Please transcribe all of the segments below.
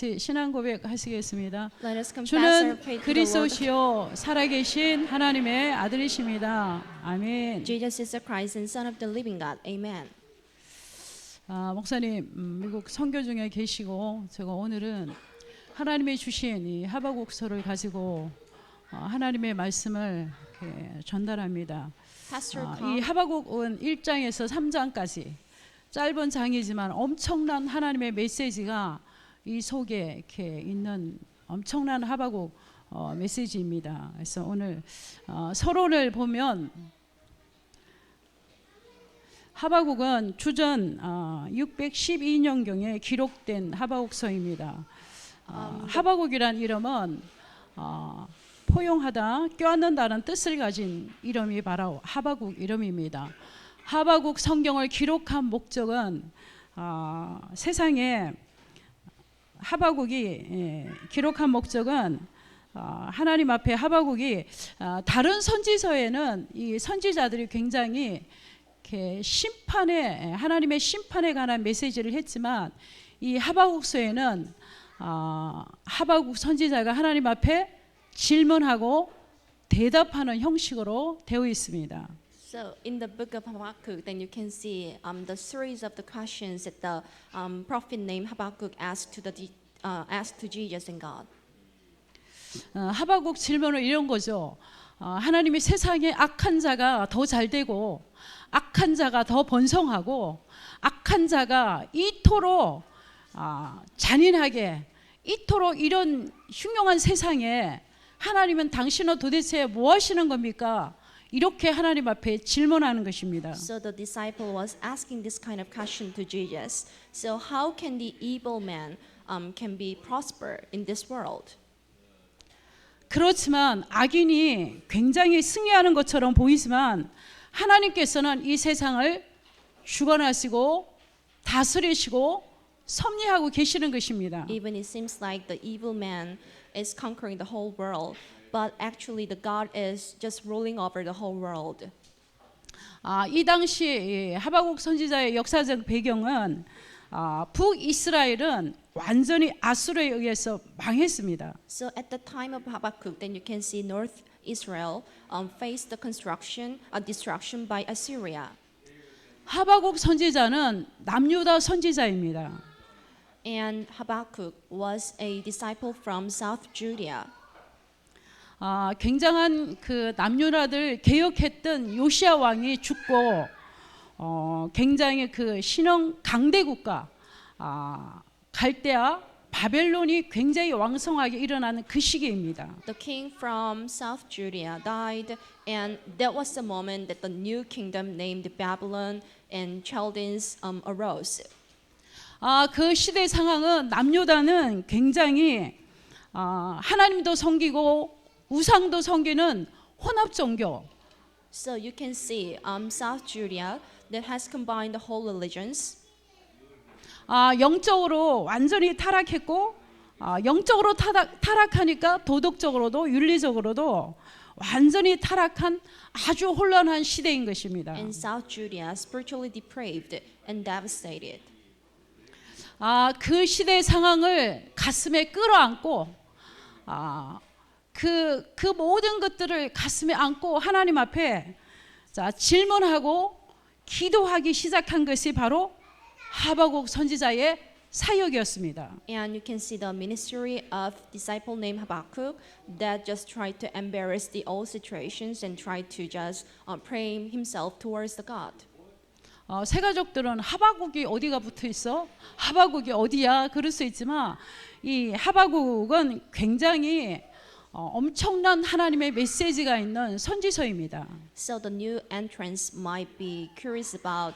같이 신앙 고백하시겠습니다. Let us confess our 주는 faith to the Lord. 그리스도시요 살아계신 하나님의 아들이십니다. 아멘. Jesus is the Christ and Son of the living God. Amen. 목사님 미국 선교 중에 계시고 제가 오늘은 하나님이 주신 이 하박국서를 가지고 하나님의 말씀을 전달합니다. Pastor 이 Tom, 하박국은 1장에서 3장까지 짧은 장이지만 엄청난 하나님의 메시지가 이 속에 이렇게 있는 엄청난 하박국 메시지입니다. 그래서 오늘 서론을 보면 하박국은 주전 612년경에 기록된 하박국서입니다. 하박국이란 이름은 포용하다, 껴안는다는 뜻을 가진 이름이 바로 하박국 이름입니다. 하박국 성경을 기록한 목적은 세상에 하박국이 기록한 목적은 하나님 앞에 하박국이 다른 선지서에는 이 선지자들이 굉장히 이렇게 하나님의 심판에 관한 메시지를 했지만 이 하박국서에는 하박국 선지자가 하나님 앞에 질문하고 대답하는 형식으로 되어 있습니다. so in the book of Habakkuk, then you can see the series of the questions that the prophet named Habakkuk asked to Jesus and God. 하박국 질문은 이런 거죠. 하나님이 세상에 악한 자가 더 잘되고 악한 자가 더 번성하고 악한 자가 이토록 잔인하게 이토록 이런 흉흉한 세상에 하나님은 당신은 도대체 뭐 하시는 겁니까? 이렇게 하나님 앞에 질문하는 것입니다. So the disciple was asking this kind of question to Jesus. So how can the evil man can be prosper in this world? 그렇지만 악인이 굉장히 승리하는 것처럼 보이지만 하나님께서는 이 세상을 주관하시고 다스리시고 섭리하고 계시는 것입니다. Even it seems like the evil man is conquering the whole world, but actually the God is just ruling over the whole world. 이 당시 하박국 선지자의 역사적 배경은 북이스라엘은 완전히 아수르에 의해서 망했습니다. So at the time of Habakkuk, then you can see North Israel faced the destruction by Assyria. 하박국 선지자는 남유다 선지자입니다. And Habakkuk was a disciple from South Judea. 굉장한 그 남유다를 개혁했던 요시야 왕이 죽고 굉장히 그 신흥 강대 국가 갈대아 바벨론이 굉장히 왕성하게 일어나는 그 시기입니다. The king from South Judea died, and that was the moment that the new kingdom named Babylon and Chaldeans arose. 그 시대 상황은 남유다는 굉장히 하나님도 섬기고 우상도 섬기는 혼합 종교. So you can see South Judea that has combined the whole religions. 영적으로 완전히 타락했고 영적으로 타락하니까 도덕적으로도 윤리적으로도 완전히 타락한 아주 혼란한 시대인 것입니다. And South Judea spiritually depraved and devastated. 그 시대 상황을 가슴에 끌어안고 그 모든 것들을 가슴에 안고 하나님 앞에 질문하고 기도하기 시작한 것이 바로 하박국 선지자의 사역이었습니다. And you can see the ministry of disciple named Habakkuk that just tried to embarrass the old situations and tried to just pray himself towards the God. 새 가족들은 하박국이 어디가 붙어 있어? 하박국이 어디야? 그럴 수 있지만 이 하박국은 굉장히 엄청난 하나님의 메시지가 있는 선지서입니다. So the new entrants might be curious about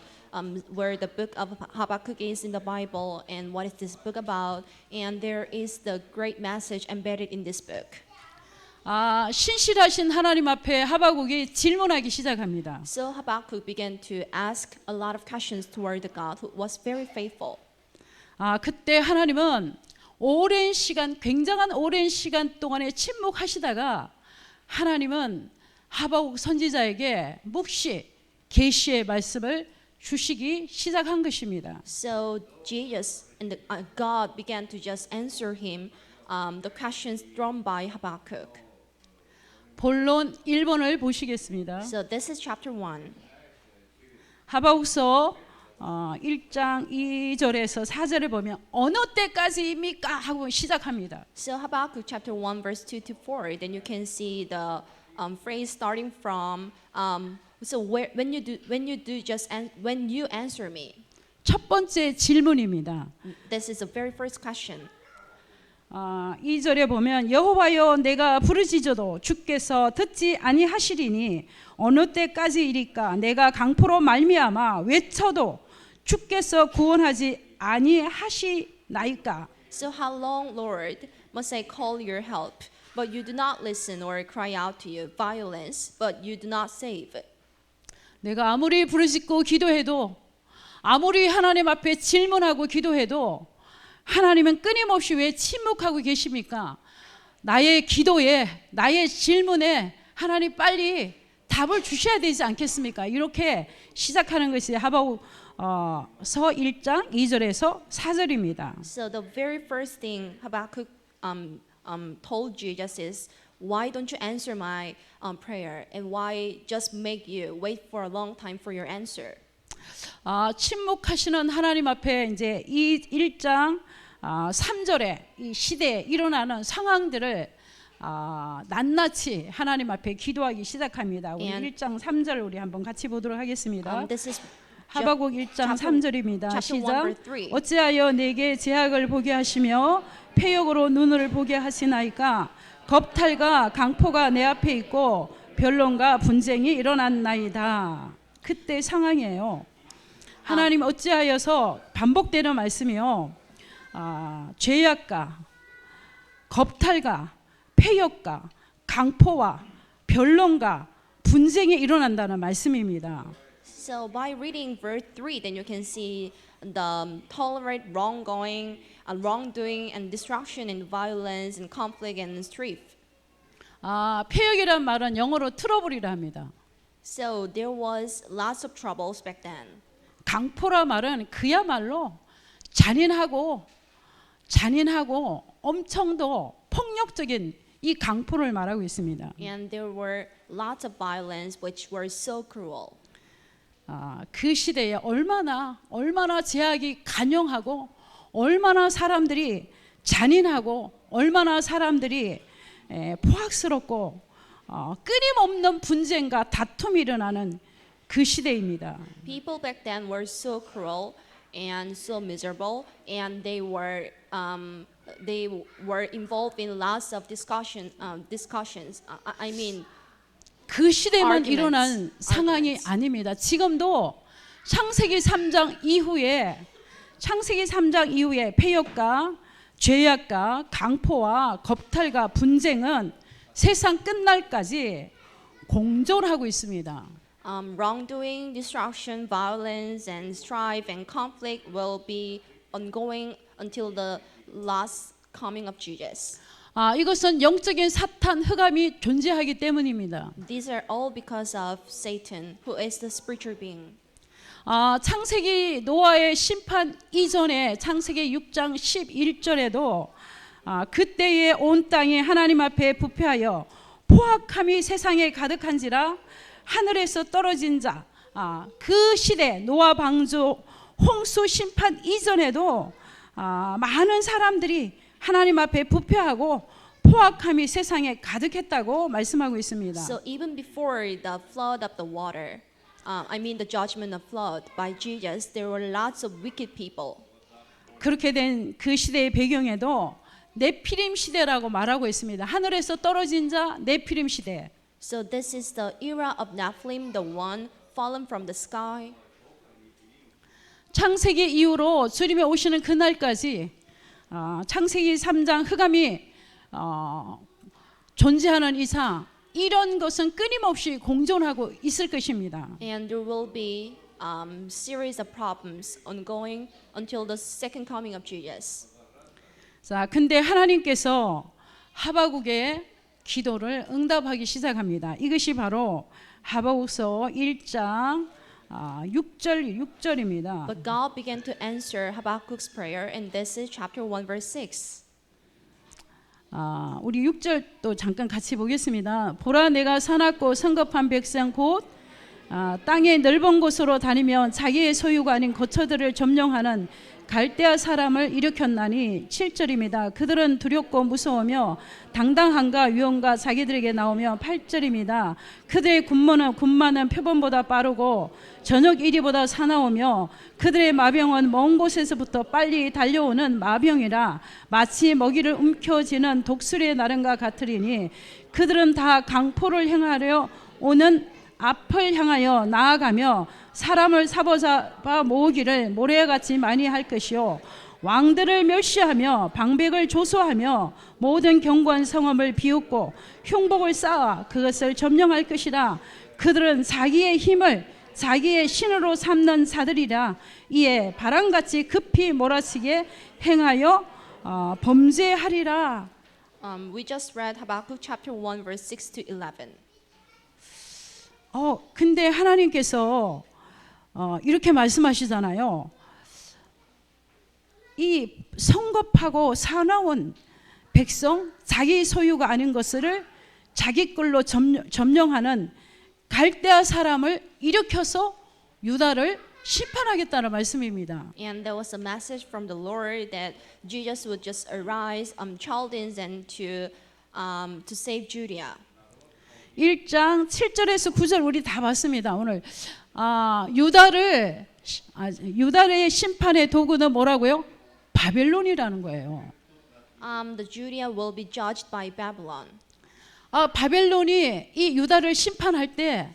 where the book of Habakkuk is in the Bible and what is this book about, and there is the great message embedded in this book. 신실하신 하나님 앞에 하박국이 질문하기 시작합니다. So Habakkuk began to ask a lot of questions toward the God who was very faithful. 그때 하나님은 오랜 시간, 굉장한 오랜 시간 동안에 침묵하시다가 하나님은 하박국 선지자에게 묵시 계시의 말씀을 주시기 시작한 것입니다. So Jesus and God began to just answer him the questions thrown by Habakkuk. 본론 1번을 보시겠습니다. So this is chapter 1. 하바국서 1장 2절에서 4절에 보면 어느 때까지입니까 하고 시작합니다. So Habakkuk chapter 1 verse 2 to 4. Then you can see the phrase starting from so when you answer me. 첫 번째 질문입니다. This is the very first question. 2절에 보면 여호와여 내가 부르짖어도 주께서 듣지 아니하시리니 어느 때까지이리까 내가 강포로 말미암아 외쳐도 주께서 구원하지 아니하시나이까. So how long, Lord, must I call your help, but you do not listen, or cry out to you violence, but you do not save? 내가 아무리 부르짖고 기도해도 아무리 하나님 앞에 질문하고 기도해도 하나님은 끊임없이 왜 침묵하고 계십니까? 나의 기도에 나의 질문에 하나님 빨리 답을 주셔야 되지 않겠습니까? 이렇게 시작하는 것이 하바국서 1장 2절에서 4절입니다. So the very first thing Habakkuk told Jesus is, why don't you answer my prayer, and why just make you wait for a long time for your answer? 침묵하시는 하나님 앞에 이제 이 1장 3절에 이 시대에 일어나는 상황들을 낱낱이 하나님 앞에 기도하기 시작합니다. 우리 1장 3절 우리 한번 같이 보도록 하겠습니다. This is 하바국 1장 3절입니다. chapter 1, 시작. verse 3. 어찌하여 내게 제약을 보게 하시며 폐역으로 눈을 보게 하시나이까. 겁탈과 강포가 내 앞에 있고 변론과 분쟁이 일어났나이다. 그때 상황이에요. 하나님 어찌하여서 반복되는 말씀이요. 죄악과 겁탈과 폐역과 강포와 변론과 분쟁이 일어난다는 말씀입니다. So by reading verse 3, then you can see the tolerate wrongdoing and destruction and violence and conflict and strife. 폐역이란 말은 영어로 트러블이라 합니다. So there was lots of troubles back then. 강포라 말은 그야말로 잔인하고 엄청 더 폭력적인 이 강포를 말하고 있습니다. And there were lots of violence which were so cruel. 그 시대에 얼마나 제약이 간영하고 얼마나 사람들이 잔인하고 얼마나 사람들이 포악스럽고 끊임없는 분쟁과 다툼이 일어나는 그 시대입니다. People back then were so cruel and so miserable, and they were involved in lots of discussions. I mean, 그 시대만 arguments. 일어난 상황이 아닙니다. 지금도 창세기 3장 이후에 폐역과 죄악과 강포와 겁탈과 분쟁은 세상 끝날까지 공존하고 있습니다. Wrongdoing, destruction, violence, and strife and conflict will be ongoing until the last coming of Jesus. 이것은 영적인 사탄 흑암이 존재하기 때문입니다. These are all because of Satan, who is the spiritual being. 창세기 노아의 심판 이전에 창세기 6장 11절에도 그때에 온 땅이 하나님 앞에 부패하여 포악함이 세상에 가득한지라 하늘에서 떨어진 자, 그 시대 노아 방주 홍수 심판 이전에도 많은 사람들이 하나님 앞에 부패하고 포악함이 세상에 가득했다고 말씀하고 있습니다. So even before the flood of the water, the judgment of flood by Jesus, there were lots of wicked people. 그렇게 된 그 시대의 배경에도 네피림 시대라고 말하고 있습니다. 하늘에서 떨어진 자 네피림 시대. So this is the era of Nephilim, the one fallen from the sky. 창세기 이후로 주님이 오시는 그날까지 창세기 3장 흑암이 존재하는 이상 이런 것은 끊임없이 공존하고 있을 것입니다. And there will be series of problems ongoing until the second coming of Jesus. 자, 근데 하나님께서 하바국의 기도를 응답하기 시작합니다. 이것이 바로 하바국서 1장 6절입니다. But God began to answer Habakkuk's prayer, and this is chapter 1, verse 6. 우리 6절도 잠깐 같이 보겠습니다. 보라 내가 사납고 성급한 백성 곧 땅의 넓은 곳으로 다니며 자기의 소유가 아닌 거처들을 점령하는 갈대아 사람을 일으켰나니 7절입니다. 그들은 두렵고 무서우며 당당함과 위엄과 자기들에게 나오며 8절입니다. 그들의 군마는 표범보다 빠르고 저녁 이리보다 사나우며 그들의 마병은 먼 곳에서부터 빨리 달려오는 마병이라 마치 먹이를 움켜쥐는 독수리의 나름과 같으리니 그들은 다 강포를 행하려 오는 앞을 향하여 나아가며 사람을 사로잡아 모으기를 모래같이 많이 할 것이요 왕들을 멸시하며 방백을 조소하며 모든 견고한 성읍을 비웃고 흉복을 쌓아 그것을 점령할 것이라. 그들은 자기의 힘을 자기의 신으로 삼는 자들이라. 이에 바람같이 급히 몰아치게 행하여 범죄하리라. We just read Habakkuk chapter 1, verse 6 to 11. 근데 하나님께서 이렇게 말씀하시잖아요. 이 성급하고 사나운 백성, 자기 소유가 아닌 것을 자기 걸로 점령하는 갈대아 사람을 일으켜서 유다를 심판하겠다는 말씀입니다. And there was a message from the Lord that Jesus would just arise Chaldeans and to save Judea. 1장 7절에서 9절 우리 다 봤습니다. 오늘 유다의 심판의 도구는 뭐라고요? 바벨론이라는 거예요. The Judea will be judged by Babylon. 바벨론이 이 유다를 심판할 때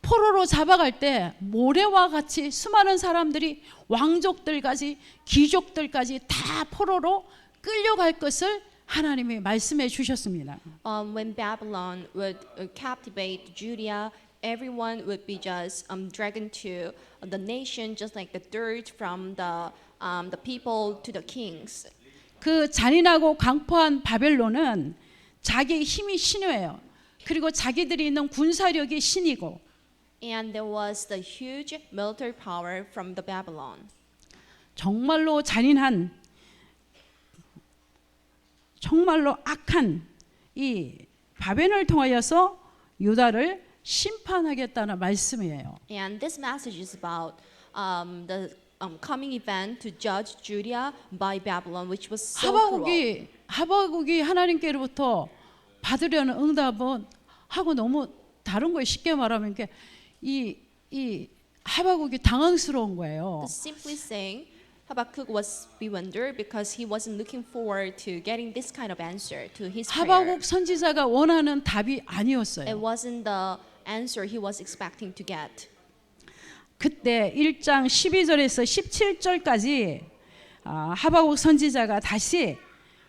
포로로 잡아갈 때 모래와 같이 수많은 사람들이 왕족들까지 귀족들까지 다 포로로 끌려갈 것을 하나님이 말씀해 주셨습니다. When Babylon would captivate Judea, everyone would be just dragged to the nation, just like the dirt from the people to the kings. 그 잔인하고 강포한 바벨론은 자기 힘이 신이에요. 그리고 자기들이 있는 군사력이 신이고. And there was the huge military power from the Babylon. 정말로 잔인한, 정말로 악한 이 바벨을 통하여서 유다를 심판하겠다는 말씀이에요. And this message is about the coming event to judge Judea by Babylon, which was so cruel. 하박국이 하나님께로부터 받으려는 응답은 하고 너무 다른 거예요. 쉽게 말하면 이 하박국이 당황스러운 거예요. Simply saying, Habakkuk was bewildered because he wasn't looking forward to getting this kind of answer to his prayer. 하박국 선지자가 원하는 답이 It 아니었어요. wasn't the answer he was expecting to get. 그때 1장 12절에서 17절까지 하박국 선지자가 다시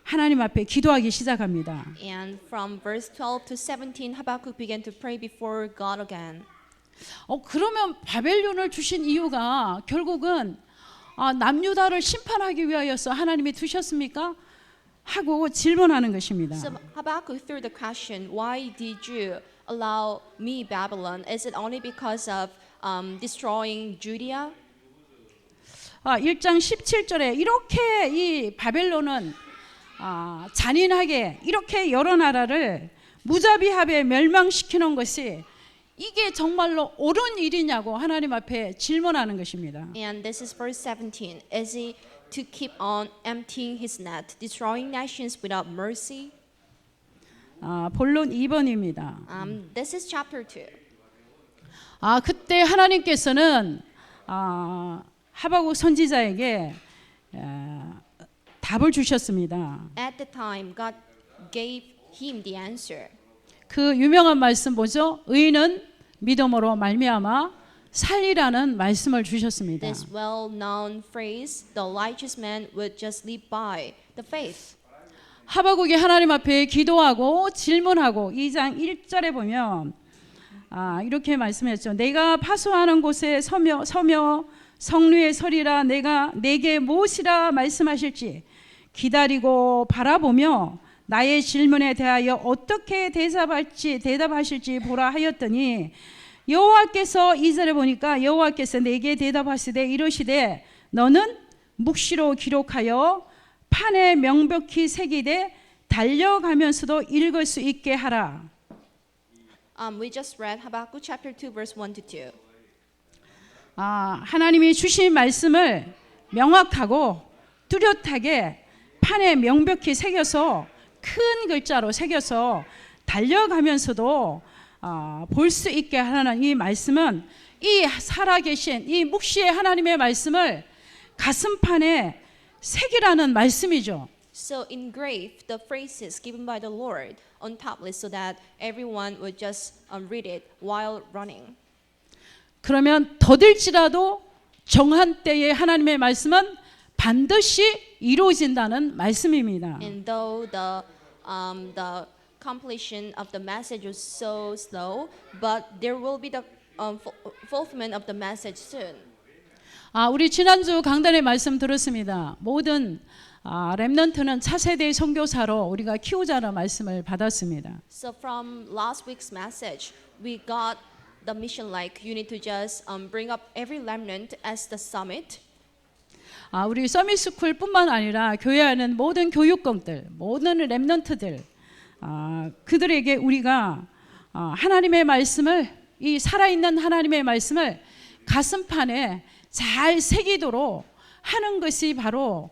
하나님 앞에 기도하기 시작합니다. And from verse 12 to 17, Habakkuk began to pray before God again. 그러면 바벨론을 주신 이유가 결국은 남유다를 심판하기 위하여서 하나님이 두셨습니까? 하고 질문하는 것입니다. So Habakkuk threw the question, why did you allow me Babylon? Is it only because of destroying Judea? 1장 17절에 이렇게 이 바벨론은 잔인하게 이렇게 여러 나라를 무자비하게 멸망시키는 것이 이게 정말로 옳은 일이냐고 하나님 앞에 질문하는 것입니다. And this is verse 17. Is he to keep on emptying his net, destroying nations without mercy? 본론 2번입니다. This is chapter 2. 그때 하나님께서는 하박국 선지자에게 답을 주셨습니다. At the time, God gave him the answer. 그 유명한 말씀 뭐죠? 의인은 믿음으로 말미암아 살리라는 말씀을 주셨습니다. This well-known phrase, the righteous man would just live by the faith. 하박국이 하나님 앞에 기도하고 질문하고 2장 1절에 보면 이렇게 말씀했죠. 내가 파수하는 곳에 서며 성류에 서리라. 내가 내게 무엇이라 말씀하실지 기다리고 바라보며 나의 질문에 대하여 어떻게 대답하실지 보라 하였더니 여호와께서 2절에 보니까 여호와께서 내게 대답하시되 이르시되 너는 묵시로 기록하여 판에 명백히 새기되 달려가면서도 읽을 수 있게 하라. We just read Habakkuk chapter 2 verse 1 to 2. 하나님이 주신 말씀을 명확하고 뚜렷하게 판에 명백히 새겨서 큰 글자로 새겨서 달려가면서도 볼 수 있게 하라는 이 말씀은 이 살아계신 이 묵시의 하나님의 말씀을 가슴판에 새기라는 말씀이죠. So engrave the phrases given by the Lord on tablets so that everyone would just read it while running. 그러면 더딜지라도 정한 때에 하나님의 말씀은 반드시 이루어진다는 말씀입니다. And though the completion of the message was so slow, but there will be the fulfillment of the message soon. 우리 지난주 강단의 말씀 들었습니다. 모든 렘넌트는 차세대 선교사로 우리가 키우자는 말씀을 받았습니다. So from last week's message, we got the mission like you need to just bring up every remnant as the summit. 우리 서밋스쿨뿐만 아니라 교회 안에 모든 교육공들, 모든 렘넌트들, 그들에게 우리가 하나님의 말씀을 이 살아있는 하나님의 말씀을 가슴판에 잘 새기도록 하는 것이 바로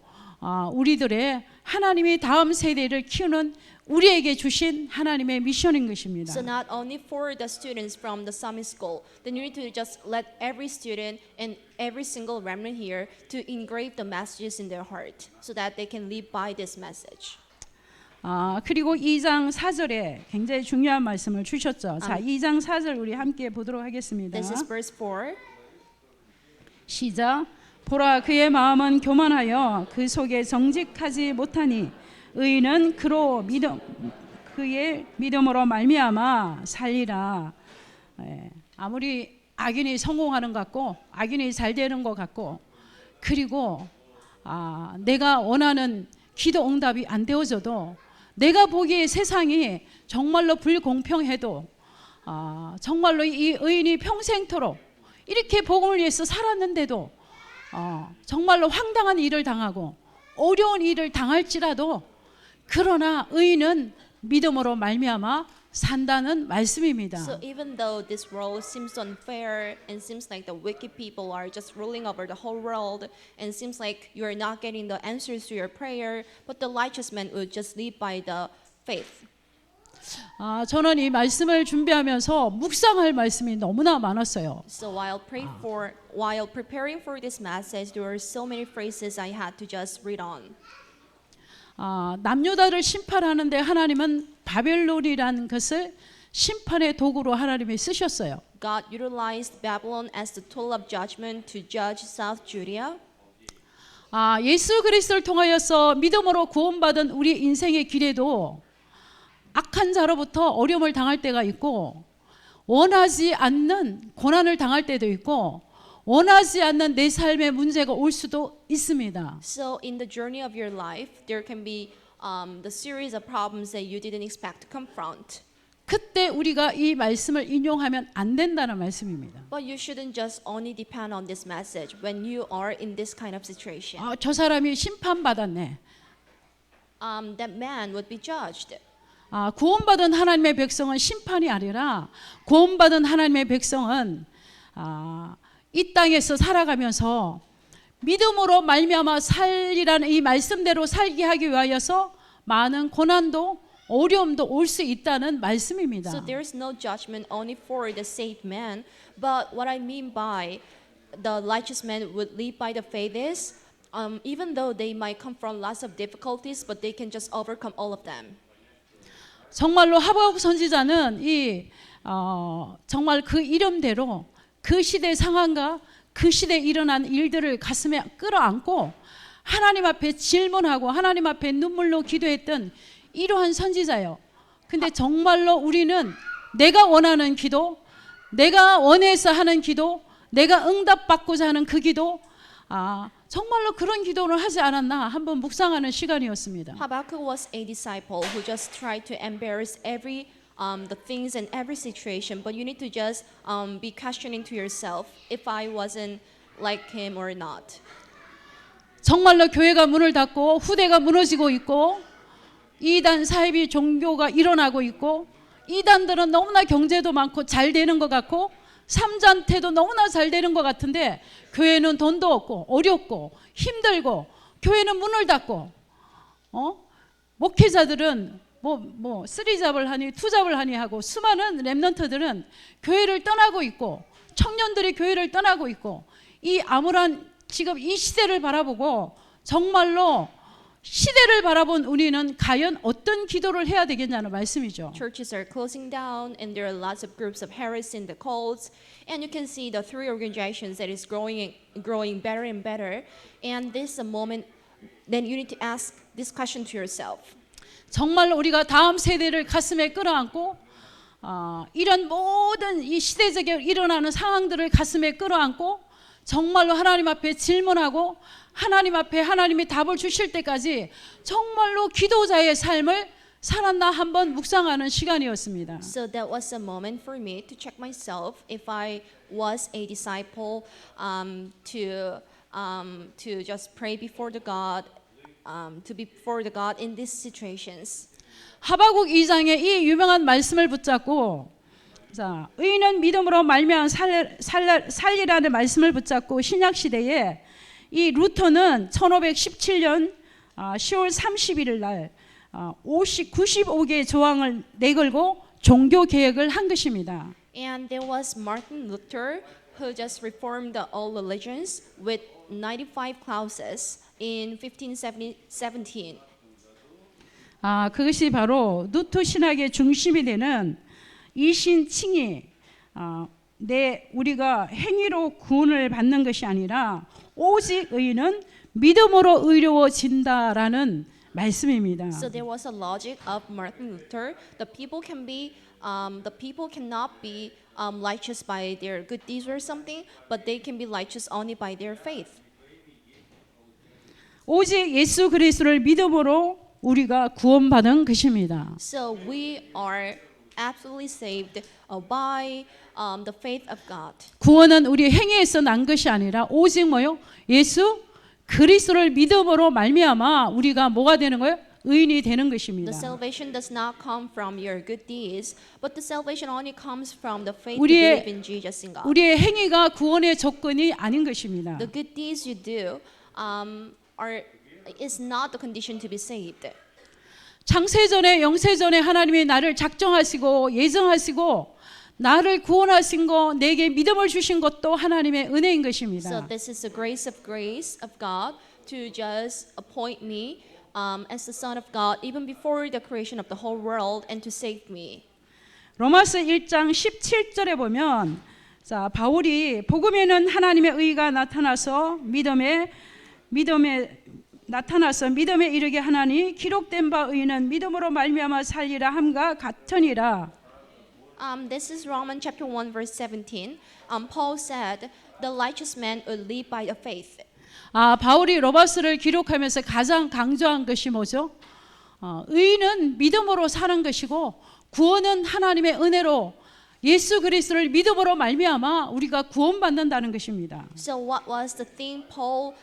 우리들의 하나님이 다음 세대를 키우는 우리에게 주신 하나님의 미션인 것입니다. So not only for the students from the summit school, then you need to just let every student and every single remnant here to engrave the messages in their heart, so that they can live by this message. 그리고 2장 4절에 굉장히 중요한 말씀을 주셨죠. 자, 2장 4절 우리 함께 보도록 하겠습니다. This is verse 4. 시작. 보라 그의 마음은 교만하여 그 속에 정직하지 못하니 의인은 그의 믿음으로 말미암아 살리라. 아무리 악인이 성공하는 것 같고 악인이 잘 되는 것 같고 그리고 내가 원하는 기도 응답이 안 되어져도 내가 보기에 세상이 정말로 불공평해도 정말로 이 의인이 평생토록 이렇게 복음을 위해서 살았는데도 정말로 황당한 일을 당하고 어려운 일을 당할지라도 그러나 의인은 믿음으로 말미암아 산다는 말씀입니다. So even though this world seems unfair and seems like the wicked people are just ruling over the whole world and seems like you are not getting the answers to your prayer, but the righteous man will just live by the faith. 저는 이 말씀을 준비하면서 묵상할 말씀이 너무나 많았어요. So while preparing for this message, there were so many phrases I had to just read on. 남유다를 심판하는데 하나님은 바벨론이라는 것을 심판의 도구로 하나님이 쓰셨어요. God utilized Babylon as the tool of judgment to judge South Judea. 예수 그리스도를 통하여서 믿음으로 구원받은 우리 인생의 길에도 악한 자로부터 어려움을 당할 때가 있고 원하지 않는 고난을 당할 때도 있고 원하지 않는 내 삶의 문제가 올 수도 있습니다. So in the journey of your life, there can be the series of problems that you didn't expect to confront. 그때 우리가 이 말씀을 인용하면 안 된다는 말씀입니다. But you shouldn't just only depend on this message when you are in this kind of situation. 저 사람이 심판받았네. That man would be judged. 구원받은 하나님의 백성은 심판이 아니라 구원받은 하나님의 백성은 이 땅에서 살아가면서 믿음으로 말미암아 살리라는 이 말씀대로 살게 하기 위하여서 많은 고난도 어려움도 올 수 있다는 말씀입니다. So there is no judgment only for the saved man, but what I mean by the righteous man would live by the faith is even though they might confront lots of difficulties, but they can just overcome all of them. 정말로 하박국 선지자는 정말 그 이름대로 그 시대 상황과 그 시대에 일어난 일들을 가슴에 끌어안고 하나님 앞에 질문하고 하나님 앞에 눈물로 기도했던 이러한 선지자예요. 근데 정말로 우리는 내가 원하는 기도, 내가 원해서 하는 기도, 내가 응답받고자 하는 그 기도, 정말로 그런 기도를 하지 않았나 한번 묵상하는 시간이었습니다. Habakkuk was a disciple who just tried to embrace every the things in every situation, but you need to just be questioning to yourself if I wasn't like him or not. 정말로 교회가 문을 닫고 후대가 무너지고 있고 이단 사이비 종교가 일어나고 있고 이단들은 너무나 경제도 많고 잘 되는 것 같고 삼자한테도 너무나 잘 되는 것 같은데 교회는 돈도 없고 어렵고 힘들고 교회는 문을 닫고 목회자들은 쓰리잡을 하니 투잡을 하니 하고 수많은 렘넌트들은 교회를 떠나고 있고 청년들이 교회를 떠나고 있고 이 암울한 지금 이 시대를 바라보고 정말로 시대를 바라본 우리는 과연 어떤 기도를 해야 되겠냐는 말씀이죠. Churches are closing down, and there are lots of groups of heresy in the cults, and you can see the three organizations that is growing better and better. And this is a moment. Then you need to ask this question to yourself. 정말로 우리가 다음 세대를 가슴에 끌어안고 이런 모든 이 시대적으로 일어나는 상황들을 가슴에 끌어안고 정말로 하나님 앞에 질문하고 하나님 앞에 하나님이 답을 주실 때까지 정말로 기도자의 삶을 살았나 한번 묵상하는 시간이었습니다. So that was a moment for me to check myself if I was a disciple, to just pray before the God, to be before the God in these situations. 하박국 2장의 이 유명한 말씀을 붙잡고 자, 의인은 믿음으로 말미암아 살리라는 말씀을 붙잡고 신약 시대에 이 루터는 1517년 10월 31일 날 95개의 조항을 내걸고 종교 개혁을 한 것입니다. And there was Martin Luther who just reformed all religions with 95 clauses in 1517. 그것이 바로 루터 신학의 중심이 되는 이신칭이 우리가 행위로 구원을 받는 것이 아니라 오직 의인은 믿음으로 의로워진다라는 말씀입니다. So there was a logic of Martin Luther. The people cannot be righteous by their good deeds or something, but they can be righteous only by their faith. 오직 예수 그리스도를 믿음으로 우리가 구원받은 것입니다. So we are absolutely saved by the faith of God. 구원은 우리 행위에서 난 것이 아니라 오직 뭐요? 예수 그리스도를 믿음으로 말미암아 우리가 뭐가 되는 거예요? 의인이 되는 것입니다. The salvation does not come from your good deeds, but the salvation only comes from the faith to 우리의 believe in Jesus in God. 우리의 행위가 구원의 조건이 아닌 것입니다. The good deeds you do is not the condition to be saved. 창세전에 영세전에 하나님이 나를 작정하시고 예정하시고 나를 구원하신 거 내게 믿음을 주신 것도 하나님의 은혜인 것입니다. So this is the grace of God to just appoint me as the son of God even before the creation of the whole world and to save me. 로마서 1장 17절에 보면 자, 바울이 복음에는 하나님의 의가 나타나서 믿음에 이르게 하나니 기록된 바 의인은 믿음으로 말미암아 살리라 함과 같으니라. This is Romans chapter 1 verse 17. Paul said, "The righteous man will live by the faith." 바울이 로마서를 기록하면서 가장 강조한 것이 뭐죠? 의인은 믿음으로 사는 것이고 구원은 하나님의 은혜로 예수 그리스도를 믿음으로 말미암아 우리가 구원받는다는 것입니다. So what was the thing Paul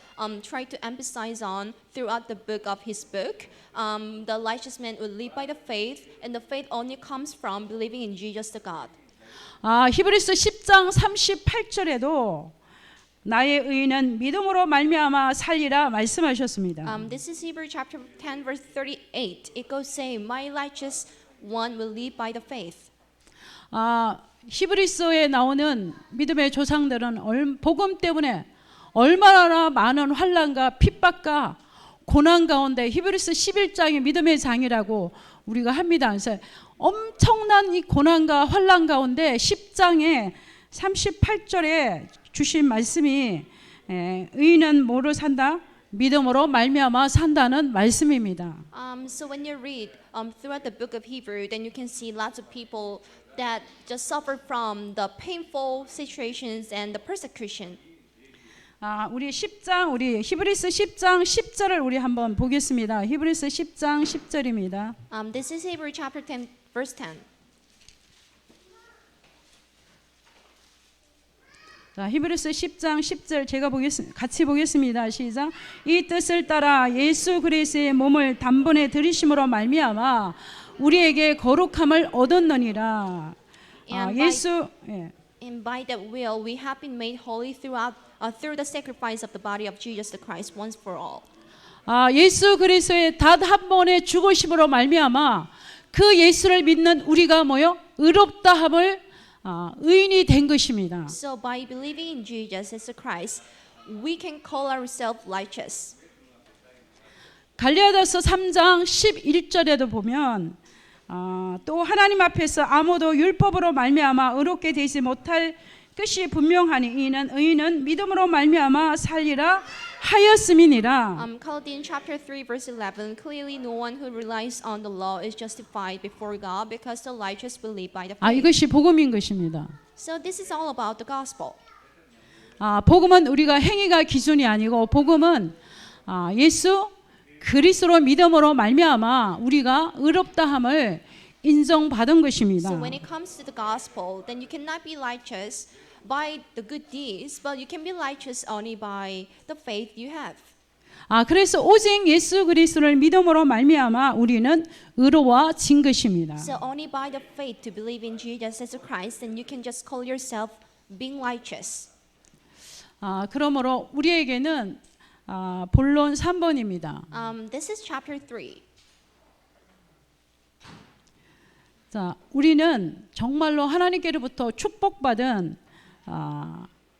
tried to emphasize on throughout the book of his book? The righteous man will live by the faith, and the faith only comes from believing in Jesus the God. 히브리서 10장 38절에도 나의 의인은 믿음으로 말미암아 살리라 말씀하셨습니다. This is Hebrews chapter 10 verse 38. It goes saying, "My righteous one will live by the faith." 히브리서에 나오는 믿음의 조상들은 복음 때문에 얼마나 많은 환난과 핍박과 고난 가운데 히브리서 11장이 믿음의 장이라고 우리가 합니다. 그래서 엄청난 이 고난과 환난 가운데 10장에 38절에 주신 말씀이 의인은 뭐로 산다? 믿음으로 말미암아 산다는 말씀입니다. So when you read throughout the book of Hebrew, then you can see lots of people that just suffer from the painful situations and the persecution. 우리 히브리서 10장 10절을 우리 한번 보겠습니다. 히브리서 10장 10절입니다. This is Hebrews chapter 10 verse 10. 자, 히브리서 10장 10절 제가 같이 보겠습니다. 시작. 이 뜻을 따라 예수 그리스도의 몸을 단번에 들이심으로 말미암아 우리에게 거룩함을 얻었느니라. 예수 And by that will we have been made holy through the sacrifice of the body of Jesus the Christ once for all. 예수 그리스도의 단 한 번의 죽으심으로 말미암아 그 예수를 믿는 우리가 뭐요? 의롭다함을 의인이 된 것입니다. So by believing in Jesus as the Christ, we can call ourselves righteous. 갈라디아서 3장 11절에도 보면 또 하나님 앞에서 아무도 율법으로 말미암아 의롭게 되지 못할 것이 분명하니 이는 의인은 믿음으로 말미암아 살리라 하였음이니라. Colossians chapter 3 verse 11 clearly no one who relies on the law is justified before God because the righteous believe by the faith. 이것이 복음인 것입니다. So this is all about the gospel. 복음은 우리가 행위가 기준이 아니고 복음은 예수 그리스도로 믿음으로 말미암아 우리가 의롭다함을 인정받은 것입니다. So when it comes to the gospel, then you cannot be righteous by the good deeds, but you can be righteous only by the faith you have. 그래서 오직 예수 그리스도를 믿음으로 말미암아 우리는 의로워진 것입니다. So only by the faith to believe in Jesus as a Christ, then you can just call yourself being righteous. 그러므로 우리에게는 본론 3번입니다. This is chapter 3. 자, 우리는 정말로 하나님께로부터 축복받은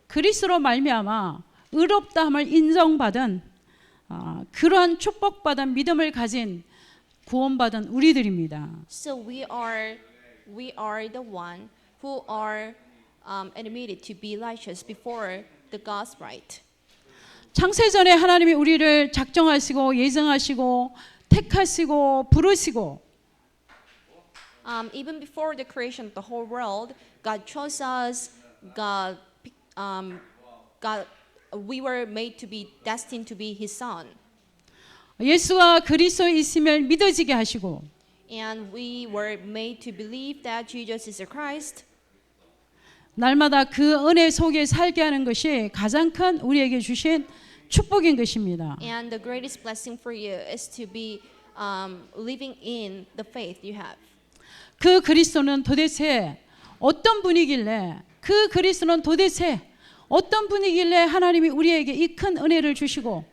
그리스도로 말미암아 의롭다함을 인정받은 그러한 축복받은 믿음을 가진 구원받은 우리들입니다. So we are the one who are admitted to be righteous before the God's right. 창세전에 하나님이 우리를 작정하시고 예정하시고 택하시고 부르시고 Even before the creation of the whole world, God chose us. We were made to be destined to be His Son, 예수가 그리스도에 있음을 믿어지게 하시고 and we were made to believe that Jesus is the Christ. 날마다 그 은혜 속에 살게 하는 것이 가장 큰 우리에게 주신 축복인 것입니다. And the greatest blessing for you is to be living in the faith you have. 그 그리스도는 도대체 어떤 분이길래 하나님이 우리에게 이 큰 은혜를 주시고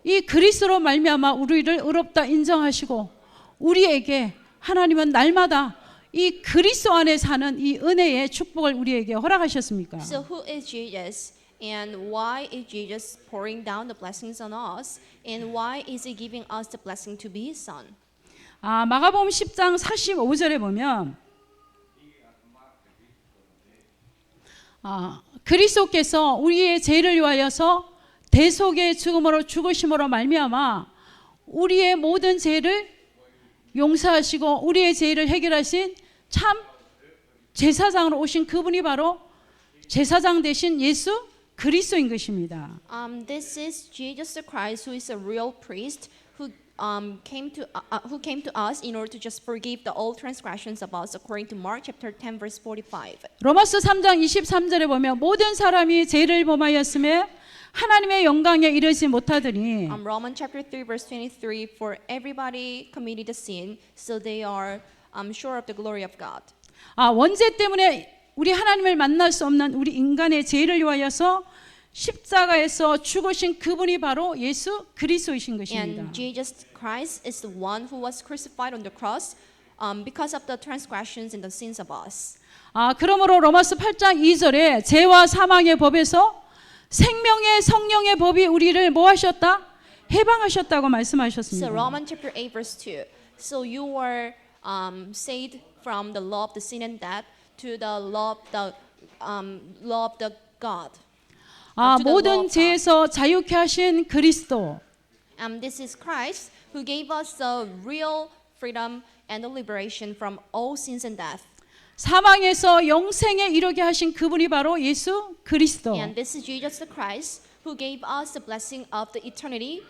이 그리스도로 말미암아 우리를 의롭다 인정하시고 우리에게 하나님은 날마다 이 그리스도 안에 사는 이 은혜의 축복을 우리에게 허락하셨습니까? So who is Jesus? And why is Jesus pouring down the blessings on us? And why is He giving us the blessing to be His Son? 마가복음 10장 45절에 보면 그리스도께서 우리의 죄를 위하여서 대속의 죽음으로 죽으심으로 말미암아 우리의 모든 죄를 용서하시고 우리의 죄를 해결하신 참 제사장으로 오신 그분이 바로 제사장 되신 예수 그리스도인 것입니다. This is Jesus the Christ, who is a real priest, who came to us in order to just forgive the old transgressions of us, according to Mark chapter 10 verse 45. 로마서 3장 23절에 보면 모든 사람이 죄를 범하였음에 하나님의 영광에 이르지 못하더니 Romans chapter 3 verse 23, for everybody committed the sin, so they are sure of the glory of God. 원죄 때문에 우리 하나님을 만날 수 없는 우리 인간의 죄를 위하여서 십자가에서 죽으신 그분이 바로 예수 그리스도이신 것입니다. And Jesus Christ is the one who was crucified on the cross because of the transgressions and the sins of us. 그러므로 로마서 8장 2절에 죄와 사망의 법에서 생명의 성령의 법이 우리를 뭐 하셨다? 해방하셨다고 말씀하셨습니다. So Romans chapter 8 verse 2. So you were saved from the law of the sin and death to the law of the God. 모든 죄에서 자유케 하신 그리스도. This is Christ who gave us the real freedom and the liberation from all sins and death. 사망에서 영생에 이르게 하신 그분이 바로 예수 그리스도. And this is Jesus the Christ who gave us the blessing of the eternity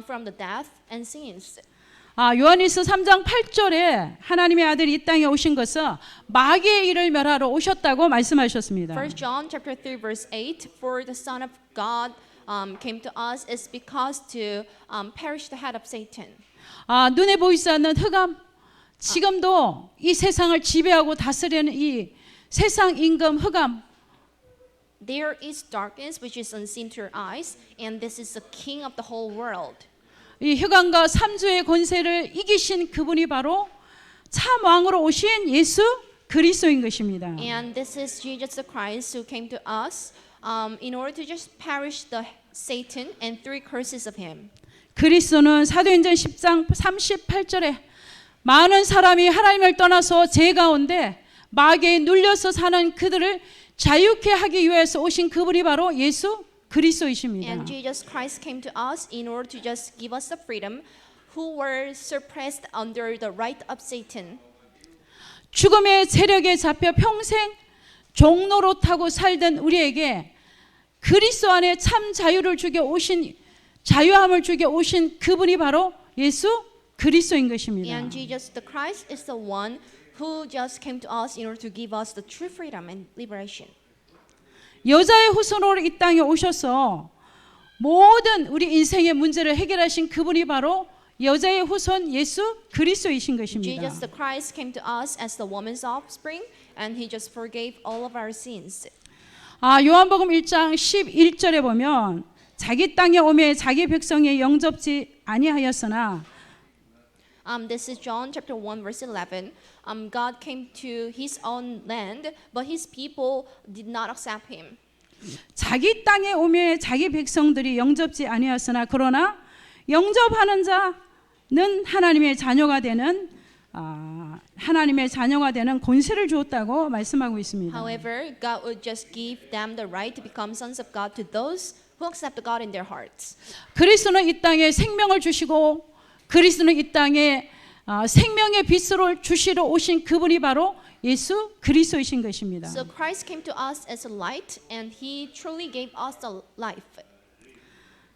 from the death and sins. 요한일서 3장 8절에 하나님의 아들이 이 땅에 오신 것은 마귀의 일을 멸하러 오셨다고 말씀하셨습니다. 1 John chapter 3 verse 8, for the Son of God came to us is because to perish the head of Satan. 눈에 보이지 않는 흑암, 지금도 이 세상을 지배하고 다스리는 이 세상 임금 흑암, There is darkness which is unseen to your eyes, and this is the king of the whole world. 이 흑암과 삼주의 권세를 이기신 그분이 바로 참 왕으로 오신 예수 그리스도인 것입니다. And this is Jesus the Christ who came to us in order to just perish the Satan and three curses of him. 그리스도는 사도행전 10장 38절에 많은 사람이 하나님을 떠나서 죄 가운데 마귀에 눌려서 사는 그들을 자유케 하기 위해서 오신 그분이 바로 예수 그리스도이십니다. And Jesus Christ came to us in order to just give us the freedom who were suppressed under the right of Satan. 죽음의 세력에 잡혀 평생 종로로 타고 살던 우리에게 그리스도 안에 참 자유를 주게 오신 자유함을 주게 오신 그분이 바로 예수 그리스도인 것입니다. And Jesus the Christ is the one who just came to us in order to give us the true freedom and liberation. 여자의 후손으로 이 땅에 오셔서 모든 우리 인생의 문제를 해결하신 그분이 바로 여자의 후손 예수 그리스도이신 것입니다. Jesus the Christ came to us as the woman's offspring, and he just forgave all of our sins. 요한복음 1장 11절에 보면 자기 땅에 오매 자기 백성에 영접지 아니하였으나 This is John chapter 1 verse 11. God came to his own land, but his people did not accept him. 자기 땅에 오매 자기 백성들이 영접지 아니하였으나 그러나 영접하는 자는 하나님의 자녀가 되는 권세를 주었다고 말씀하고 있습니다. However, God would just give them the right to become sons of God to those who accept God in their hearts. 그리스도는 이 땅에 생명을 주시고 그리스도는 이 땅에 생명의 빛으로 주시러 오신 그분이 바로 예수 그리스도이신 것입니다. So Christ came to us as a light, and he truly gave us the life.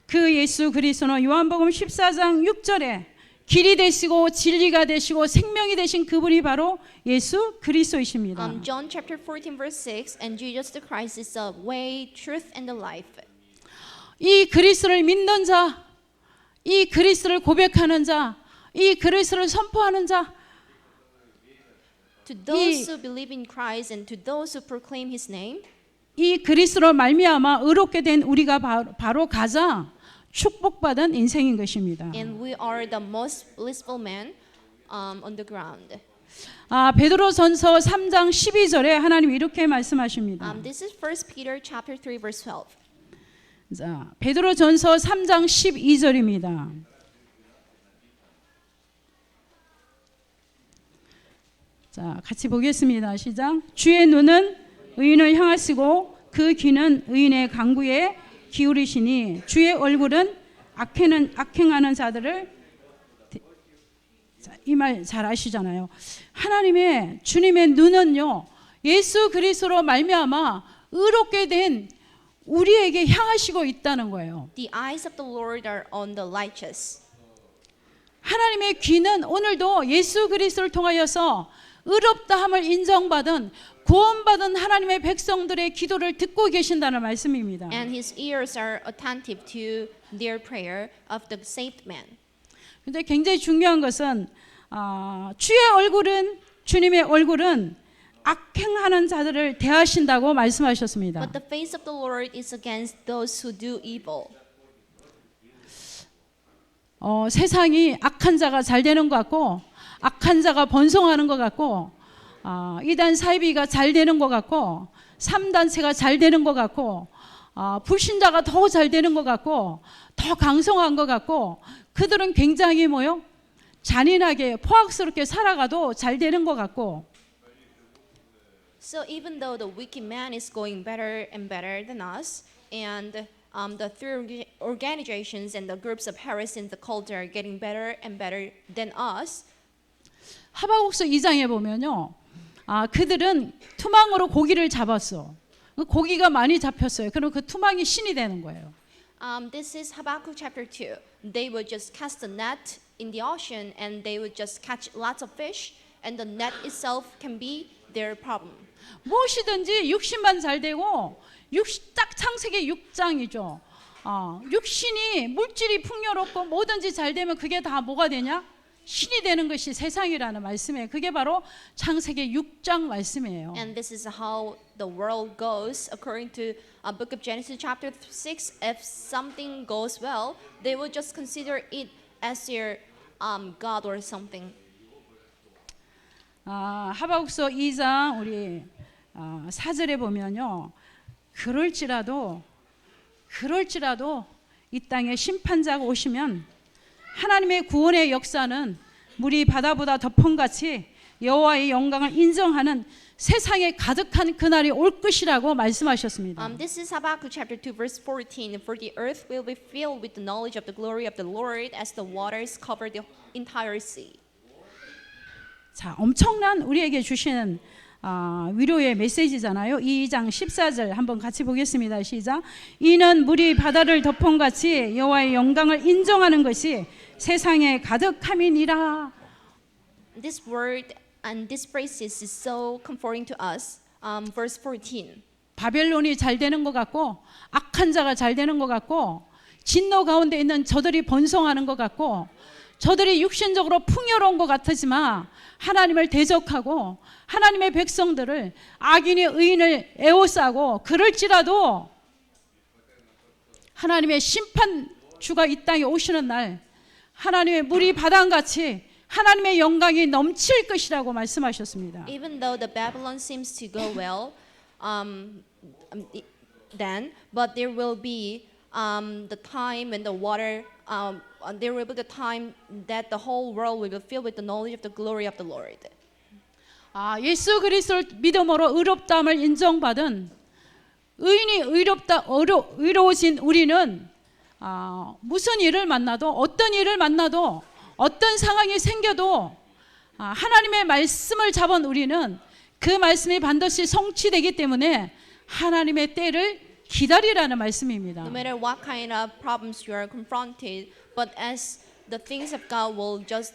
그 예수 그리스도는 요한복음 14장 6절에 길이 되시고 진리가 되시고 생명이 되신 그분이 바로 예수 그리스도이십니다. John chapter 14 verse 6, and Jesus the Christ is the way, truth, and the life. 이 그리스도를 믿는 자, 이 그리스도를 고백하는 자, 이 그리스도를 선포하는 자, To those who believe in Christ and to those who proclaim his name, 이 그리스도로 말미암아 의롭게 된 우리가 바로 가장 축복받은 인생인 것입니다. and we are the most blissful man on the ground. 베드로전서 3장 12절에 하나님 이렇게 말씀하십니다. This is 1 Peter chapter 3 verse 12. 자, 베드로전서 3장 12절입니다. 자, 같이 보겠습니다. 시작. 주의 눈은 의인을 향하시고 그 귀는 의인의 간구에 기울이시니 주의 얼굴은 악행하는 자들을 이 말 잘 아시잖아요. 하나님의 주님의 눈은요 예수 그리스도로 말미암아 의롭게 된 우리에게 향하시고 있다는 거예요. The eyes of the Lord are on the righteous. 하나님의 귀는 오늘도 예수 그리스도를 통하여서 의롭다함을 인정받은 구원받은 하나님의 백성들의 기도를 듣고 계신다는 말씀입니다. And his ears are attentive to their prayer of the saved man. 근데 굉장히 중요한 것은 주님의 얼굴은 악행하는 자들을 대하신다고 말씀하셨습니다. But the face of the Lord is against those who do evil. 세상이 악한 자가 잘 되는 것 같고 악한 자가 번성하는 것 같고 이단 사이비가 잘 되는 것 같고 3단체가 잘 되는 것 같고 불신자가 더 잘 되는 것 같고 더 강성한 것 같고 그들은 굉장히 잔인하게 포악스럽게 살아가도 잘 되는 것 같고 So even though the wicked man is going better and better than us, and the three organizations and the groups of heresy and the cult are getting better and better than us, 하박국서 2장에 보면요 그들은 투망으로 고기를 잡았어. 고기가 많이 잡혔어요. 그럼 그 투망이 신이 되는 거예요. this is Habakkuk chapter 2. They would just cast a net in the ocean and they would just catch lots of fish and the net itself can be their problem. 무엇이든지 육신만 잘 되고 딱 창세기 6장이죠. 육신이 물질이 풍요롭고 뭐든지 잘 되면 그게 다 뭐가 되냐? 신이 되는 것이 세상이라는 말씀이에요. 그게 바로 창세기 6장 말씀이에요. And this is how the world goes according to book of Genesis chapter 6. If something goes well, they will just consider it as their God or something. 하박국서 2장 우리 4절에 보면요. 그럴지라도 이 땅에 심판자가 오시면 하나님의 구원의 역사는 물이 바다보다 덮음같이 여호와의 영광을 인정하는 세상에 가득한 그날이 올 것이라고 말씀하셨습니다. This is Habakkuk chapter 2 verse 14. For the earth will be filled with the knowledge of the glory of the Lord as the waters cover the entire sea. 자, 엄청난 우리에게 주시는 위로의 메시지잖아요. 2장 14절 한번 같이 보겠습니다. 시작. 이는 물이 바다를 덮음같이 여호와의 영광을 인정하는 것이 세상에 가득함이니라. This word and this phrases is so comforting to us. Verse 14. 바벨론이 잘 되는 것 같고 악한 자가 잘 되는 것 같고 진노 가운데 있는 저들이 번성하는 것 같고 저들이 육신적으로 풍요로운 것 같지만 하나님을 대적하고 하나님의 백성들을 악인이 의인을 에워싸고 그럴지라도 하나님의 심판주가 이 땅에 오시는 날 하나님의 물이 바다같이 하나님의 영광이 넘칠 것이라고 말씀하셨습니다. Even though the Babylon seems to go well, then, but there will be the time when the water, there will be the time that the whole world will be filled with the knowledge of the glory of the Lord. 예수 그리스도를 믿음으로 의롭다함을 인정받은 의인이 의로우신 우리는 무슨 일을 만나도 어떤 일을 만나도 어떤 상황이 생겨도 하나님의 말씀을 잡은 우리는 그 말씀이 반드시 성취되기 때문에 하나님의 때를 기다리라는 말씀입니다. No matter what kind of problems you are confronted, but as the things of God will just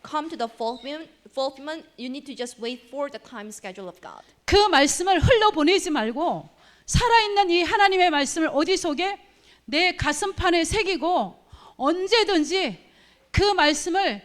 come to the fulfillment, you need to just wait for the time schedule of God. 그 말씀을 흘러보내지 말고 살아있는 이 하나님의 말씀을 어디 속에 내 가슴판에 새기고 언제든지 그 말씀을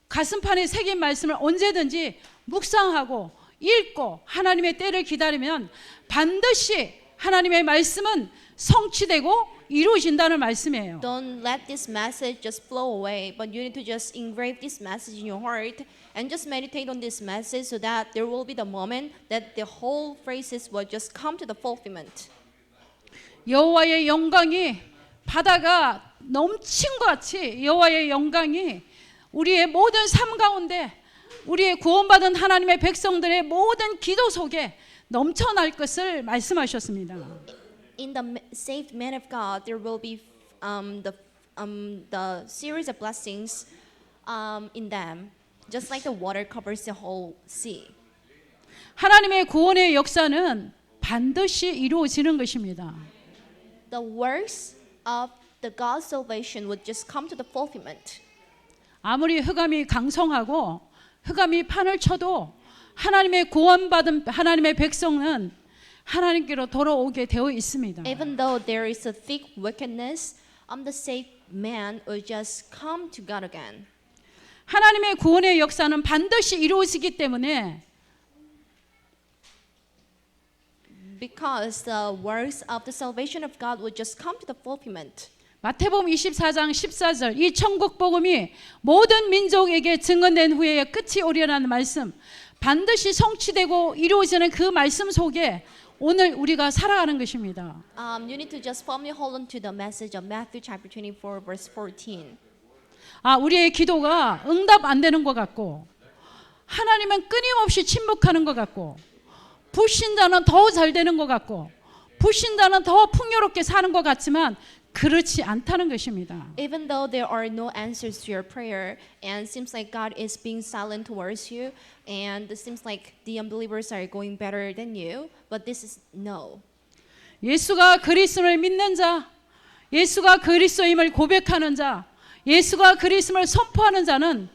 가슴판에 새긴 말씀을 언제든지 묵상하고 읽고 하나님의 때를 기다리면 반드시 하나님의 말씀은 성취되고 이루어진다는 말씀이에요. Don't let this message just flow away, but you need to just engrave this message in your heart and just meditate on this message so that there will be the moment that the whole phrases will just come to the fulfillment. 여호와의 영광이 바다가 넘친 것 같이 여호와의 영광이 우리의 모든 삶 가운데 우리의 구원받은 하나님의 백성들의 모든 기도 속에 넘쳐날 것을 말씀하셨습니다. In the saved man of God, there will be the series of blessings in them, just like the water covers the whole sea. 하나님의 구원의 역사는 반드시 이루어지는 것입니다. The works of the God's salvation would just come to the fulfillment. 아무리 흑암이 강성하고 흑암이 판을 쳐도 하나님의 구원받은 하나님의 백성은 하나님께로 돌아오게 되어 있습니다. Even though there is a thick wickedness, the saved man will just come to God again. 하나님의 구원의 역사는 반드시 이루어지기 때문에 Because the works of the salvation of God will just come to the fulfillment. 마태복음 24장 14절 이 천국 복음이 모든 민족에게 증언된 후에 끝이 오리라는 말씀 반드시 성취되고 이루어지는 그 말씀 속에 오늘 우리가 살아가는 것입니다. You need to just firmly hold on to the message of Matthew chapter 24 verse 14. 우리의 기도가 응답 안 되는 것 같고 하나님은 끊임없이 침묵하는 것 같고 불신자는 더 잘 되는 것 같고 불신자는 더 풍요롭게 사는 것 같지만 그렇지 않다는 것입니다. Even though there are no answers to your prayer and seems like God is being silent towards you and it seems like the unbelievers are going better than you, but this is no. 예수가 그리스도를 믿는 자, 예수가 그리스도임을 고백하는 자, 예수가 그리스도를 선포하는 자는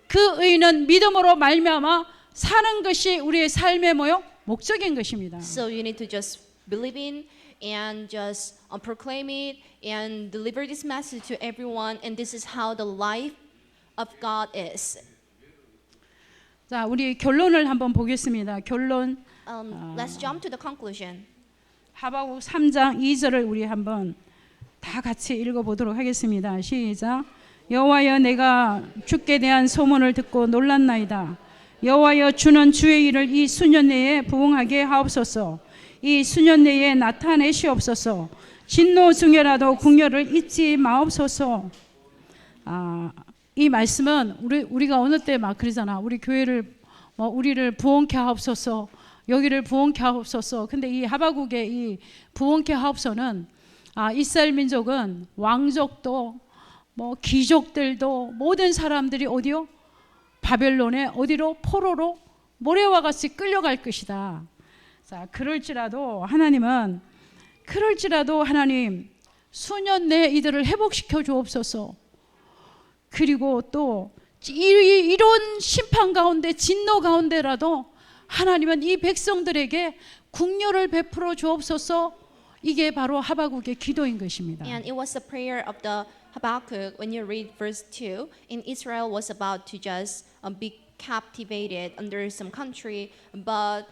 그 의인은 믿음으로 말미암아 사는 것이 우리의 삶의 뭐요? 목적인 것입니다. So you need to just believe in and just proclaim it and deliver this message to everyone. And this is how the life of God is. 자, 우리 결론을 한번 보겠습니다. 결론 Let's jump to the conclusion. 하박국 3장 2절을 우리 한번 다 같이 읽어보도록 하겠습니다. 시작. 여호와여 내가 주께 대한 소문을 듣고 놀랐나이다. 여호와여 주는 주의 일을 이 수년 내에 부응하게 하옵소서. 이 수년 내에 나타내시옵소서. 진노 중에라도 궁녀를 잊지 마옵소서. 이 말씀은 우리가 어느 때 막 그러잖아. 우리 교회를 우리를 부흥케 하옵소서. 여기를 부흥케 하옵소서. 근데 이 하박국의 이 부흥케 하옵소서는 이스라엘 민족은 왕족도 귀족들도 모든 사람들이 어디요? 바벨론에 어디로? 포로로 모래와 같이 끌려갈 것이다. 자, 그럴지라도 하나님 수년 내에 이들을 회복시켜 주옵소서. 그리고 또 이런 심판 가운데 진노 가운데라도 하나님은 이 백성들에게 국료를 베풀어 주옵소서. 이게 바로 하박국의 기도인 것입니다. And it was the prayer of the Habakkuk when you read verse 2. And Israel was about to just be captivated under some country, but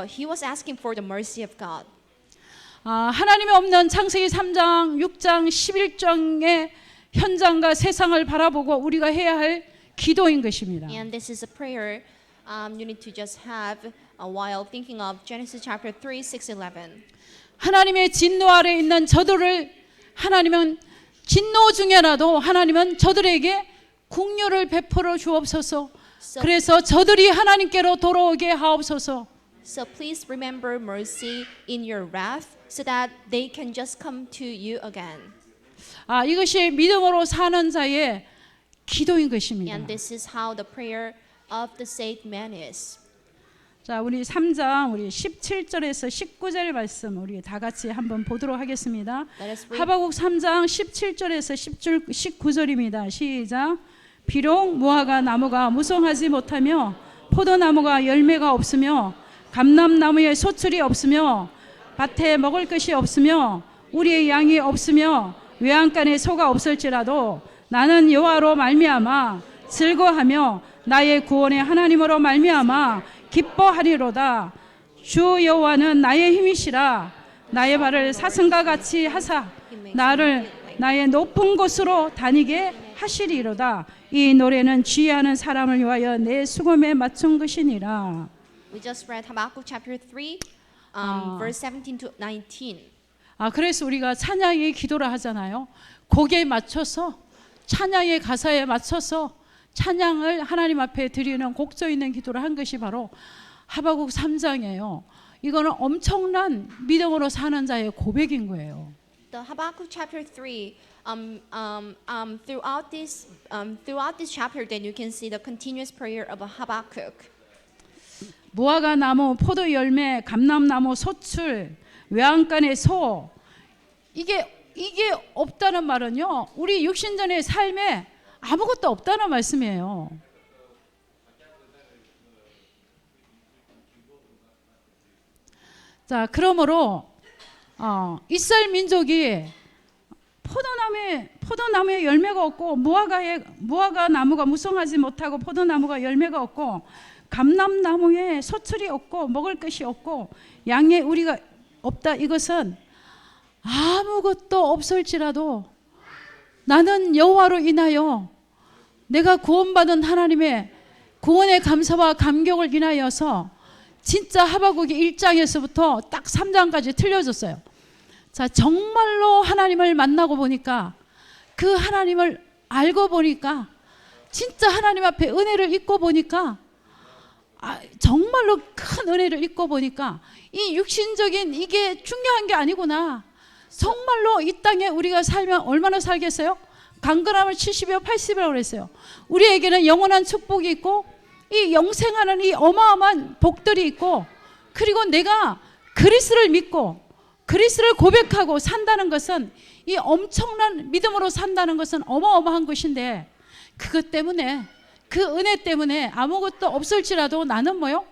he was asking for the mercy of God. 하나님이 없는 창세기 3장, 6장, 11장의 현장과 세상을 바라보고 우리가 해야 할 기도인 것입니다. And this is a prayer you need to just have while thinking of Genesis chapter 3, 6, 11. 하나님의 진노 아래 있는 저들을 하나님은 진노 중에라도 하나님은 저들에게 국료를 베풀어 주옵소서. 그래서 저들이 하나님께로 돌아오게 하옵소서. So please remember mercy in your wrath so that they can just come to you again. 이것이 믿음으로 사는 자의 기도인 것입니다. And this is how the prayer of the saved man is. 자, 우리 3장 우리 17절에서 19절 말씀 우리 다 같이 한번 보도록 하겠습니다. 하박국 3장 17절에서 19절입니다. 시작. 비록 무화과 나무가 무성하지 못하며 포도나무가 열매가 없으며 감람나무에 소출이 없으며 밭에 먹을 것이 없으며 우리의 양이 없으며 외양간에 소가 없을지라도 나는 여호와로 말미암아 즐거하며 나의 구원의 하나님으로 말미암아 기뻐하리로다. 주 여호와는 나의 힘이시라. 나의 발을 사슴과 같이 하사 나를 나의 높은 곳으로 다니게 하시리로다. 이 노래는 지혜하는 사람을 위하여 내 수금에 맞춘 것이니라. We just read Habakkuk chapter 3, verse 17 to 19. 그래서 우리가 찬양의 기도를 하잖아요. 곡에 맞춰서 찬양의 가사에 맞춰서 찬양을 하나님 앞에 드리는 곡조 있는 기도를 한 것이 바로 하박국 3장이에요. 이거는 엄청난 믿음으로 사는 자의 고백인 거예요. The Habakkuk chapter 3, throughout this chapter, then you can see the continuous prayer of Habakkuk. 무화과 나무, 포도 열매, 감람나무, 소출, 외양간의 소, 이게 없다는 말은요, 우리 육신전의 삶에 아무것도 없다는 말씀이에요. 자, 그러므로 이스라엘 민족이 포도나무에 열매가 없고 무화과 나무가 무성하지 못하고 포도나무가 열매가 없고 감람나무에 소출이 없고 먹을 것이 없고 양의 우리가 없다. 이것은 아무것도 없을지라도 나는 여호와로 인하여 내가 구원받은 하나님의 구원의 감사와 감격을 인하여서 진짜 하박국의 1장에서부터 딱 3장까지 틀려졌어요. 자, 정말로 하나님을 만나고 보니까 그 하나님을 알고 보니까 진짜 하나님 앞에 은혜를 잊고 보니까 정말로 큰 은혜를 잊고 보니까 이 육신적인 이게 중요한 게 아니구나. 정말로 이 땅에 우리가 살면 얼마나 살겠어요? 강건하면 70이요 80이라고 그랬어요. 우리에게는 영원한 축복이 있고 이 영생하는 이 어마어마한 복들이 있고 그리고 내가 그리스도를 믿고 그리스도를 고백하고 산다는 것은 이 엄청난 믿음으로 산다는 것은 어마어마한 것인데 그것 때문에 그 은혜 때문에 아무것도 없을지라도 나는 뭐요?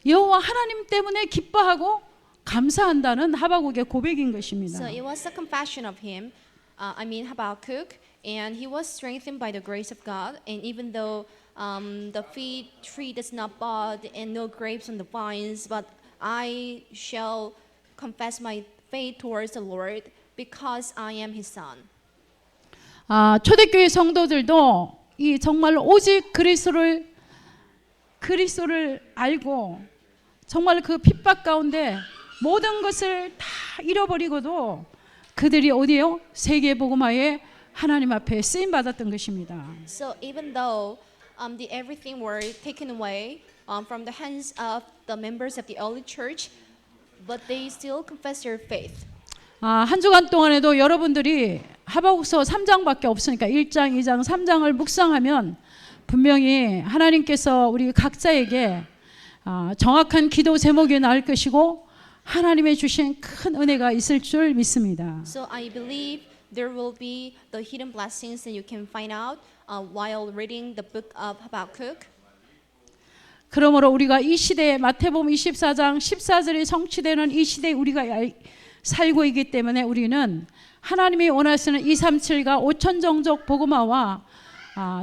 여호와 하나님 때문에 기뻐하고 감사한다는 하박국의 고백인 것입니다. So it was a confession of him, Habakkuk, and he was strengthened by the grace of God. And even though the fig tree does not bud and no grapes on the vines, but I shall confess my faith towards the Lord because I am his son. 초대교회 성도들도 이 정말 오직 그리스도를 알고 정말 그 핍박 가운데 모든 것을 다 잃어버리고도 그들이 어디에요? 세계 복음화에 하나님 앞에 쓰임 받았던 것입니다. So even though the everything were taken away from the hands of the members of the early church, but they still confess their faith. 한 주간 동안에도 여러분들이 하박국서 3장밖에 없으니까 1장, 2장, 3장을 묵상하면 분명히 하나님께서 우리 각자에게 정확한 기도 제목이 나올 것이고 하나님의 주신 큰 은혜가 있을 줄 믿습니다. So I believe there will be the hidden blessings that you can find out while reading the book of Habakkuk. 그러므로 우리가 이 시대에 마태복음 24장 14절이 성취되는 이 시대에 우리가 살고 있기 때문에 우리는 하나님이 원하시는 237과 5천 종족 복음화와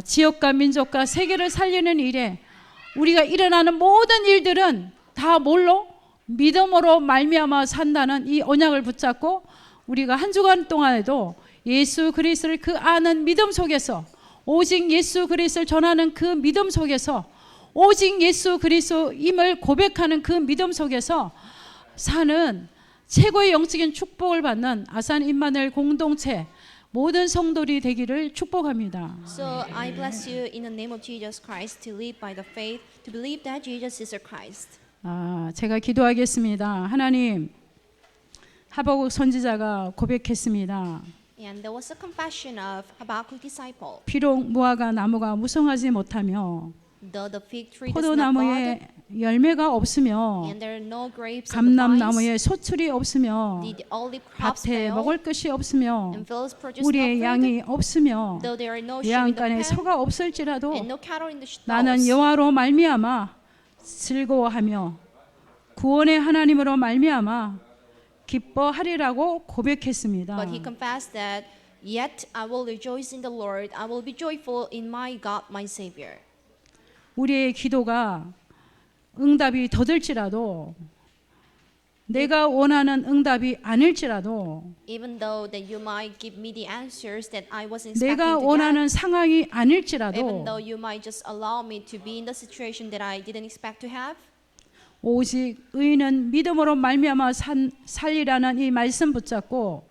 지역과 민족과 세계를 살리는 일에 우리가 일어나는 모든 일들은 다 뭘로? 믿음으로 말미암아 산다는 이 언약을 붙잡고 우리가 한 주간 동안에도 예수 그리스도를 그 아는 믿음 속에서 오직 예수 그리스도를 전하는 그 믿음 속에서 오직 예수 그리스도임을 고백하는 그 믿음 속에서 사는 최고의 영적인 축복을 받는 아산 임마누엘 공동체 모든 성도들이 되기를 축복합니다. So I bless you in the name of Jesus Christ to live by the faith, to believe that Jesus is the Christ. 제가 기도하겠습니다. 하나님, 하박국 선지자가 고백했습니다. And there was a confession of Habakkuk disciple. 비록 무화과 나무가 무성하지 못하며 Though the fig tree does not bud, 포도나무에 열매가 없으며 and there are no grapes on the vines, 감람나무에 소출이 없으며 the olive crops 밭에 fail, 먹을 것이 없으며 and fields produce 우리의 no 양이 food, 없으며 though there are no sheep in the 외양간에 pen, 소가 없을지라도 and no cattle in the 나는 stalls. 여호와로 말미암아 즐거워하며 구원의 하나님으로 말미암아 기뻐하리라고 고백했습니다. But he confessed that, yet I will rejoice in the Lord, I will be joyful in my God, my Savior. 우리의 기도가 응답이 더될지라도 내가 원하는 응답이 아닐지라도 Even though that you might give me the answers that I wasn't expecting 내가 to get, 원하는 상황이 even 아닐지라도 though you might just allow me to be in the situation that I didn't expect to have, 오직 의인은 믿음으로 말미암아 살리라는 이 말씀 붙잡고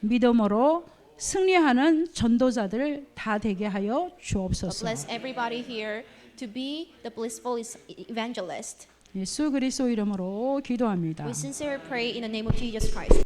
믿음으로 승리하는 전도자들 다 되게 하여 주옵소서. bless everybody here to be the blissful evangelist. 예수 그리스도 이름으로 기도합니다. We sincerely pray in the name of Jesus Christ.